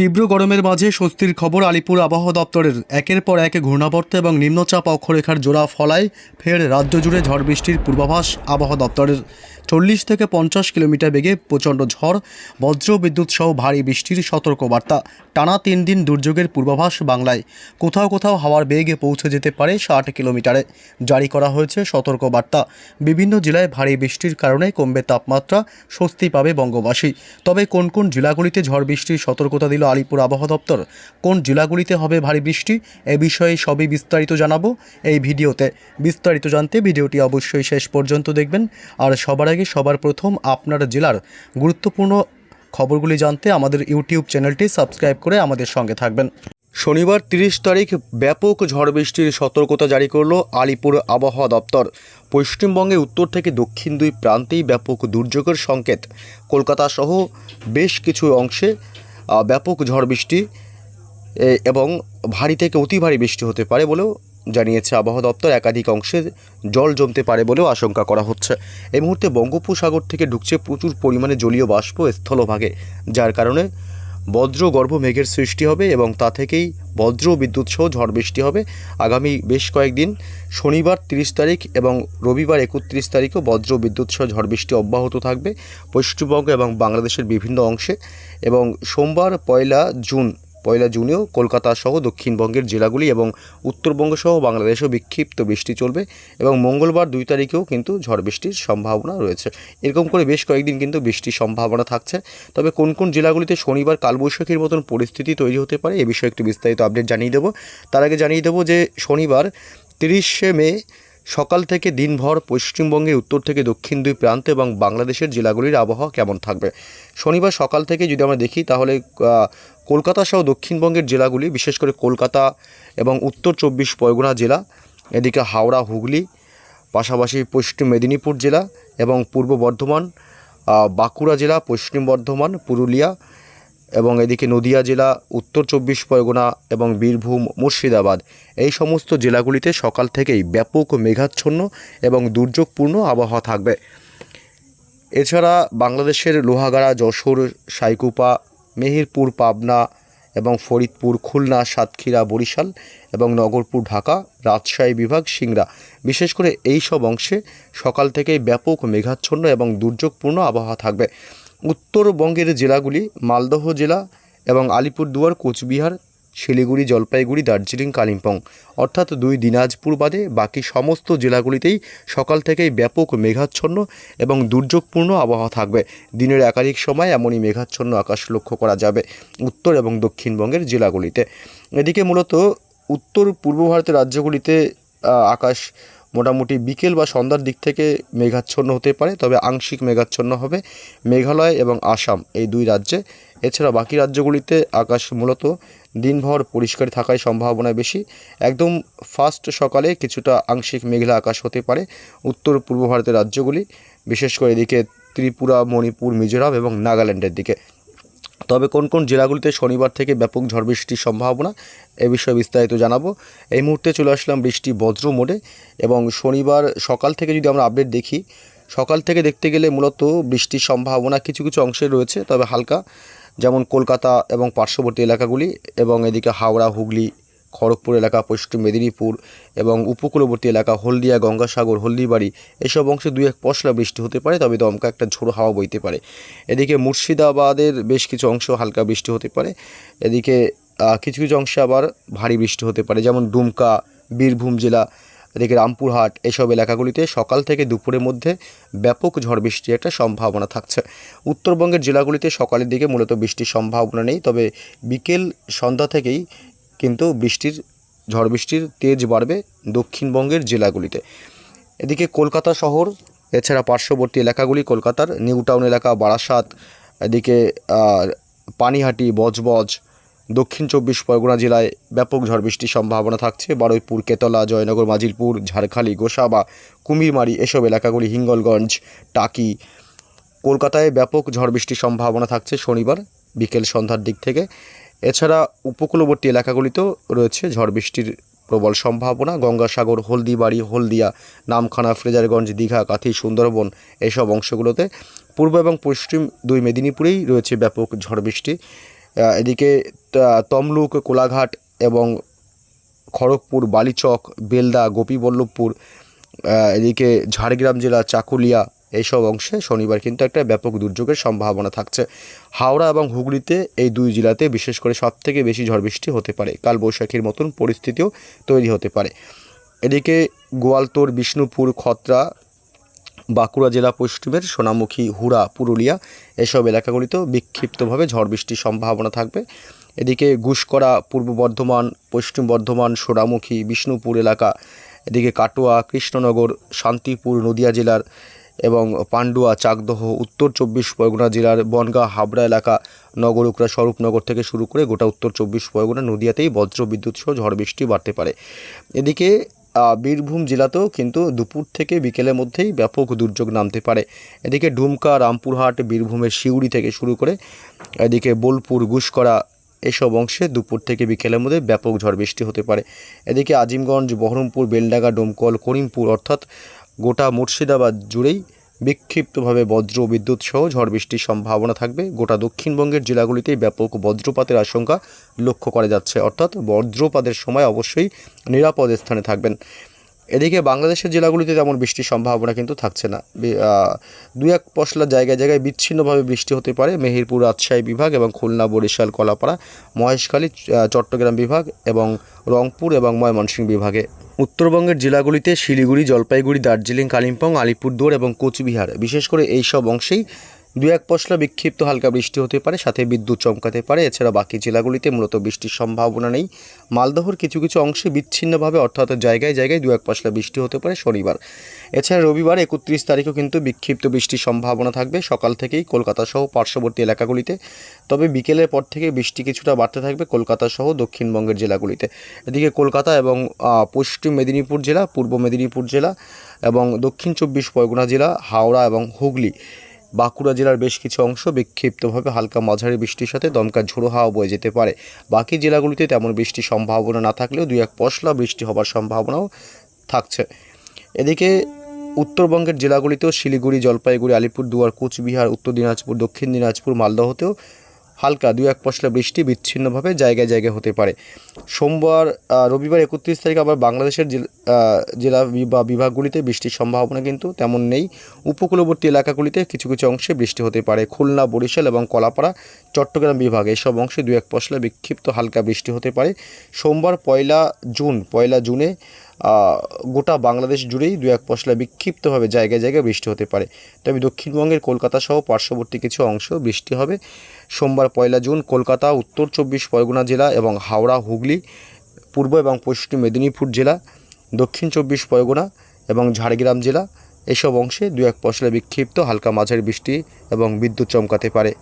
তীব্র গরমের মাঝে স্বস্তির খবর আলিপুর আবহাওয়া দপ্তরের। একের পর এক ঘূর্ণাবর্ত এবং নিম্নচাপ অক্ষরেখার জোড়া ফলায় ফের রাজ্য জুড়ে ঝড় বৃষ্টির পূর্বাভাস আবহাওয়া দপ্তরের। 40 থেকে 50 কিলোমিটার বেগে প্রচণ্ড ঝড়, বজ্র বিদ্যুৎ সহ ভারী বৃষ্টির সতর্কবার্তা। টানা 3 দিন দুর্যোগের পূর্বাভাস বাংলায়। কোথাও কোথাও হাওয়ার বেগে পৌঁছে যেতে পারে 60 কিলোমিটারে। জারি করা হয়েছে সতর্কবার্তা। বিভিন্ন জেলায় ভারী বৃষ্টির কারণে কমবে তাপমাত্রা, স্বস্তি পাবে বঙ্গবাসী। তবে কোন কোন জেলাগুলিতে ঝড় বৃষ্টির সতর্কতা দিল আলিপুর আবহাওয়া দপ্তর, কোন জেলাগুলিতে হবে ভারী বৃষ্টি, এ বিষয়ে সবই বিস্তারিত জানাবো এই ভিডিওতে। বিস্তারিত জানতে ভিডিওটি অবশ্যই শেষ পর্যন্ত দেখবেন। আর সবার আগে সবার প্রথম আপনার জেলার গুরুত্বপূর্ণ খবরগুলি জানতে আমাদের ইউটিউব চ্যানেলটি সাবস্ক্রাইব করে আমাদের সঙ্গে থাকবেন। শনিবার 30 তারিখ ব্যাপক ঝড় বৃষ্টির সতর্কতা জারি করল আলিপুর আবহাওয়া দপ্তর। পশ্চিমবঙ্গে উত্তর থেকে দক্ষিণ দুই প্রান্তেই ব্যাপক দুর্যোগের সংকেত। কলকাতা সহ বেশ কিছু অংশে ব্যাপক ঝড় বৃষ্টি এবং ভারী থেকে অতি ভারী বৃষ্টি হতে পারে বলেও জানিয়েছে আবহাওয়া দপ্তর। একাধিক অংশে জল জমতে পারে বলেও আশঙ্কা করা হচ্ছে। এই মুহূর্তে বঙ্গোপসাগর থেকে ঢুকছে প্রচুর পরিমাণে জলীয় বাষ্প স্থলভাগে, যার কারণে বজ্রগর্ভ মেঘের সৃষ্টি হবে এবং তা থেকেই বজ্র বিদ্যুৎ সহ ঝড় বৃষ্টি হবে। আগামী বেশ কয়েকদিন শনিবার 30 তারিখ এবং রবিবার 31 তারিখও বজ্র বিদ্যুৎ সহ ঝড় বৃষ্টি অব্যাহত থাকবে পশ্চিমবঙ্গ এবং বাংলাদেশের বিভিন্ন অংশে। এবং সোমবার পয়লা জুনেও কলকাতা সহ দক্ষিণবঙ্গের জেলাগুলি এবং উত্তরবঙ্গ সহ বাংলাদেশেও বিক্ষিপ্ত বৃষ্টি চলবে এবং মঙ্গলবার 2 তারিখেও কিন্তু ঝড় বৃষ্টির সম্ভাবনা রয়েছে। এরকম করে বেশ কয়েকদিন কিন্তু বৃষ্টির সম্ভাবনা থাকছে। তবে কোন কোন জেলাগুলিতে শনিবার কালবৈশাখীর মতন পরিস্থিতি তৈরি হতে পারে এ বিষয়ে একটু বিস্তারিত আপডেট জানিয়ে দেবো। তার আগে জানিয়ে দেবো যে শনিবার 30শে মে সকাল থেকে দিনভর পশ্চিমবঙ্গে উত্তর থেকে দক্ষিণ দুই প্রান্ত এবং বাংলাদেশের জেলাগুলির আবহাওয়া কেমন থাকবে। শনিবার সকাল থেকে যদি আমরা দেখি তাহলে কলকাতা সহ দক্ষিণবঙ্গের জেলাগুলি, বিশেষ করে কলকাতা এবং উত্তর 24 পরগনা জেলা, এদিকে হাওড়া, হুগলি, পাশাপাশি পশ্চিম মেদিনীপুর জেলা এবং পূর্ব বর্ধমান, বাঁকুড়া জেলা, পশ্চিম বর্ধমান, পুরুলিয়া এবং এদিকে নদিয়া জেলা, উত্তর 24 পরগনা এবং বীরভূম, মুর্শিদাবাদ, এই সমস্ত জেলাগুলিতে সকাল থেকেই ব্যাপক মেঘাচ্ছন্ন এবং দুর্যোগপূর্ণ আবহাওয়া থাকবে। এছাড়া বাংলাদেশের লোহাগাড়া, যশোর, সাইকুপা, মেহেরপুর, পাবনা এবং ফরিদপুর, খুলনা, সাতক্ষীরা, বরিশাল এবং নগরপুর, ঢাকা, রাজশাহী বিভাগ, সিংড়া, বিশেষ করে এই সব অংশে সকাল থেকেই ব্যাপক মেঘাচ্ছন্ন এবং দুর্যোগপূর্ণ আবহাওয়া থাকবে। উত্তরবঙ্গের জেলাগুলি মালদহ জেলা এবং আলিপুরদুয়ার, কোচবিহার, শিলিগুড়ি, জলপাইগুড়ি, দার্জিলিং, কালিম্পং, অর্থাৎ 2 দিনাজপুর বাদে বাকি সমস্ত জেলাগুলিতেই সকাল থেকেই ব্যাপক মেঘাচ্ছন্ন এবং দুর্যোগপূর্ণ আবহাওয়া থাকবে। দিনের একাধিক সময় এমনই মেঘাচ্ছন্ন আকাশ লক্ষ্য করা যাবে উত্তর এবং দক্ষিণবঙ্গের জেলাগুলিতে। এদিকে মূলত উত্তর পূর্ব ভারতের রাজ্যগুলিতে আকাশ মোটামুটি বিকেল বা সন্ধ্যার দিক থেকে মেঘাচ্ছন্ন হতে পারে, তবে আংশিক মেঘাচ্ছন্ন হবে মেঘালয় এবং আসাম, এই 2 রাজ্যে। এছাড়া বাকি রাজ্যগুলিতে আকাশ মূলত দিনভর পরিষ্কার থাকার সম্ভাবনা বেশি। একদম ফার্স্ট সকালে কিছুটা আংশিক মেঘলা আকাশ হতে পারে উত্তর পূর্ব ভারতের রাজ্যগুলি, বিশেষ করে এদিকে ত্রিপুরা, মণিপুর, মিজোরাম এবং নাগাল্যান্ডের দিকে। তবে কোন কোন জেলাগুলিতে শনিবার থেকে ব্যাপক ঝড় বৃষ্টির সম্ভাবনা এ বিষয়ে বিস্তারিত জানাবো। এই মুহূর্তে চলে আসলাম বৃষ্টি বজ্র মোডে এবং শনিবার সকাল থেকে যদি আমরা আপডেট দেখি, সকাল থেকে দেখতে গেলে মূলত বৃষ্টির সম্ভাবনা কিছু কিছু অংশে রয়েছে, তবে হালকা, যেমন কলকাতা এবং পার্শ্ববর্তী এলাকাগুলি এবং এদিকে হাওড়া, হুগলি, খড়গপুর এলাকা, পশ্চিম মেদিনীপুর এবং উপকূলবর্তী এলাকা, হলদিয়া, গঙ্গাসাগর, হলদিবাড়ি, এসব অংশে 2-1 পশলা বৃষ্টি হতে পারে, তবে দমকা একটা ঝোড়ো হাওয়া বইতে পারে। এদিকে মুর্শিদাবাদের বেশ কিছু অংশ হালকা বৃষ্টি হতে পারে। এদিকে কিছু কিছু অংশে আবার ভারী বৃষ্টি হতে পারে, যেমন দুমকা, বীরভূম জেলা, এদিকে রামপুরহাট, এসব এলাকাগুলিতে সকাল থেকে দুপুরের মধ্যে ব্যাপক ঝড় বৃষ্টির একটা সম্ভাবনা থাকছে। উত্তরবঙ্গের জেলাগুলিতে সকালের দিকে মূলত বৃষ্টির সম্ভাবনা নেই, তবে বিকেল সন্ধ্যা থেকেই কিন্তু ঝড় বৃষ্টির তেজ বাড়বে দক্ষিণবঙ্গের জেলাগুলিতে। এদিকে কলকাতা শহর, এছাড়া পার্শ্ববর্তী এলাকাগুলি, কলকাতার নিউ টাউন এলাকা, বারাসাত, এদিকে পানিহাটি, বজবজ, দক্ষিণ 24 পরগনা জেলায় ব্যাপক ঝড় বৃষ্টির সম্ভাবনা থাকছে। বারুইপুর, কেতলা, জয়নগর, মাজিলপুর, ঝাড়খালি, গোসাবা, কুমিরমারি, এসব এলাকাগুলি, হিঙ্গলগঞ্জ, টাকি, কলকাতায় ব্যাপক ঝড় বৃষ্টির সম্ভাবনা থাকছে শনিবার বিকেল সন্ধ্যার দিক থেকে। এছাড়া উপকূলবর্তী এলাকাগুলিতেও রয়েছে ঝড় বৃষ্টির প্রবল সম্ভাবনা। গঙ্গাসাগর, হলদিবাড়ি, হলদিয়া, নামখানা, ফ্রেজারগঞ্জ, দীঘা, কাথি, সুন্দরবন, এসব অংশগুলোতে পূর্ব এবং পশ্চিম 2 মেদিনীপুরেই রয়েছে ব্যাপক ঝড় বৃষ্টি। এদিকে তমলুক, কোলাঘাট এবং খড়গপুর, বালিচক, বেলদা, গোপীবল্লভপুর, এদিকে ঝাড়গ্রাম জেলা চাকুলিয়া এইসব অংশে শনিবার কিন্তু একটা ব্যাপক দুর্যোগের সম্ভাবনা থাকছে। হাওড়া এবং হুগলিতে এই দুই জেলাতে বিশেষ করে সবথেকে বেশি ঝড় বৃষ্টি হতে পারে। কালবৈশাখীর মতন পরিস্থিতিও তৈরি হতে পারে। এদিকে গোয়ালতোড়, বিষ্ণুপুর, খত্রা, বাঁকুড়া জেলা পশ্চিমের সোনামুখী, হুড়া, পুরুলিয়া এসব এলাকাগুলিতেও বিক্ষিপ্তভাবে ঝড় বৃষ্টির সম্ভাবনা থাকবে। এদিকে ঘুষকরা, পূর্ব বর্ধমান, পশ্চিম বর্ধমান, সোনামুখী, বিষ্ণুপুর এলাকা, এদিকে কাটোয়া, কৃষ্ণনগর, শান্তিপুর নদিয়া জেলার এবং পান্ডুয়া, চাকদহ, উত্তর 24 পরগনা জেলার বনগাঁ, হাবড়া এলাকা, নগরুকরা, স্বরূপনগর থেকে শুরু করে গোটা উত্তর 24 পরগনা, নদিয়াতেই বজ্র বিদ্যুৎ সহ ঝড় বৃষ্টি বাড়তে পারে। এদিকে বীরভূম জেলাতেও কিন্তু দুপুর থেকে বিকেলের মধ্যেই ব্যাপক দুর্যোগ নামতে পারে। এদিকে ডুমকা, রামপুরহাট, বীরভূমের সিউড়ি থেকে শুরু করে এদিকে বোলপুর, ঘুষকরা এসব অংশে দুপুর থেকে বিকেলের মধ্যে ব্যাপক ঝড় বৃষ্টি হতে পারে। এদিকে আজিমগঞ্জ, বহরমপুর, বেলডাঙ্গা, ডোমকল, করিমপুর অর্থাৎ গোটা মুর্শিদাবাদ জুড়েই বিক্ষিপ্তভাবে বজ্র বিদ্যুৎ সহ ঝড় বৃষ্টির সম্ভাবনা থাকবে। গোটা দক্ষিণবঙ্গের জেলাগুলিতেই ব্যাপক বজ্রপাতের আশঙ্কা লক্ষ্য করা যাচ্ছে, অর্থাৎ বজ্রপাতের সময় অবশ্যই নিরাপদ স্থানে থাকবেন। এদিকে বাংলাদেশের জেলাগুলিতে তেমন বৃষ্টির সম্ভাবনা কিন্তু থাকছে না। দুই এক পশলা জায়গায় জায়গায় বিচ্ছিন্নভাবে বৃষ্টি হতে পারে। মেহেরপুর, রাজশাহী বিভাগ এবং খুলনা, বরিশাল, কলাপাড়া, মহেশখালী, চট্টগ্রাম বিভাগ এবং রংপুর এবং ময়মনসিংহ বিভাগে। উত্তরবঙ্গের জেলাগুলিতে শিলিগুড়ি, জলপাইগুড়ি, দার্জিলিং, কালিম্পং, আলিপুরদুয়ার এবং কোচবিহার বিশেষ করে এই সব অংশেই দু এক পশলা বিক্ষিপ্ত হালকা বৃষ্টি হতে পারে, সাথে বিদ্যুৎ চমকাতে পারে। এছাড়া বাকি জেলাগুলিতে মূলত বৃষ্টির সম্ভাবনা নেই। মালদহর কিছু কিছু অংশে বিচ্ছিন্নভাবে অর্থাৎ জায়গায় জায়গায় দু এক পশলা বৃষ্টি হতে পারে শনিবার। এছাড়া রবিবার 31 তারিখেও কিন্তু বিক্ষিপ্ত বৃষ্টির সম্ভাবনা থাকবে সকাল থেকেই কলকাতা সহ পার্শ্ববর্তী এলাকাগুলিতে। তবে বিকেলের পর থেকে বৃষ্টি কিছুটা বাড়তে থাকবে কলকাতা সহ দক্ষিণবঙ্গের জেলাগুলিতে। এদিকে কলকাতা এবং পশ্চিম মেদিনীপুর জেলা, পূর্ব মেদিনীপুর জেলা এবং দক্ষিণ 24 পরগনা জেলা, হাওড়া এবং হুগলি, বাঁকুড়া জেলার বেশ কিছু অংশ বিক্ষিপ্তভাবে হালকা মাঝারি বৃষ্টির সাথে দমকা ঝোড়ো হাওয়া বয়ে যেতে পারে। বাকি জেলাগুলিতে তেমন বৃষ্টির সম্ভাবনা না থাকলেও দু এক পশলা বৃষ্টি হবার সম্ভাবনাও থাকছে। এদিকে উত্তরবঙ্গের জেলাগুলিতেও শিলিগুড়ি, জলপাইগুড়ি, আলিপুরদুয়ার, কোচবিহার, উত্তর দিনাজপুর, দক্ষিণ দিনাজপুর, মালদহতেও হালকা দু এক পশলা বৃষ্টি বিচ্ছিন্নভাবে জায়গায় জায়গায় হতে পারে। সোমবার রবিবার 31 তারিখ আবার বাংলাদেশের জেলা বা বিভাগগুলিতে বৃষ্টির সম্ভাবনা কিন্তু তেমন নেই। উপকূলবর্তী এলাকাগুলিতে কিছু কিছু অংশে বৃষ্টি হতে পারে। খুলনা, বরিশাল এবং কলাপাড়া, চট্টগ্রাম বিভাগ এসব অংশে দু এক পশলা বিক্ষিপ্ত হালকা বৃষ্টি হতে পারে। সোমবার 1 জুনে গোটা বাংলাদেশ জুড়েই দু এক পশলা বিক্ষিপ্তভাবে জায়গায় জায়গায় বৃষ্টি হতে পারে। তবে দক্ষিণবঙ্গের কলকাতা সহ পার্শ্ববর্তী কিছু অংশ বৃষ্টি হবে। সোমবার 1 জুন কলকাতা, উত্তর 24 পরগনা জেলা এবং হাওড়া, হুগলি, পূর্ব এবং পশ্চিম মেদিনীপুর জেলা, দক্ষিণ 24 পরগনা এবং ঝাড়গ্রাম জেলা এসব অংশে দু এক পশলা বিক্ষিপ্ত হালকা মাঝারি বৃষ্টি এবং বিদ্যুৎ চমকাতে পারে।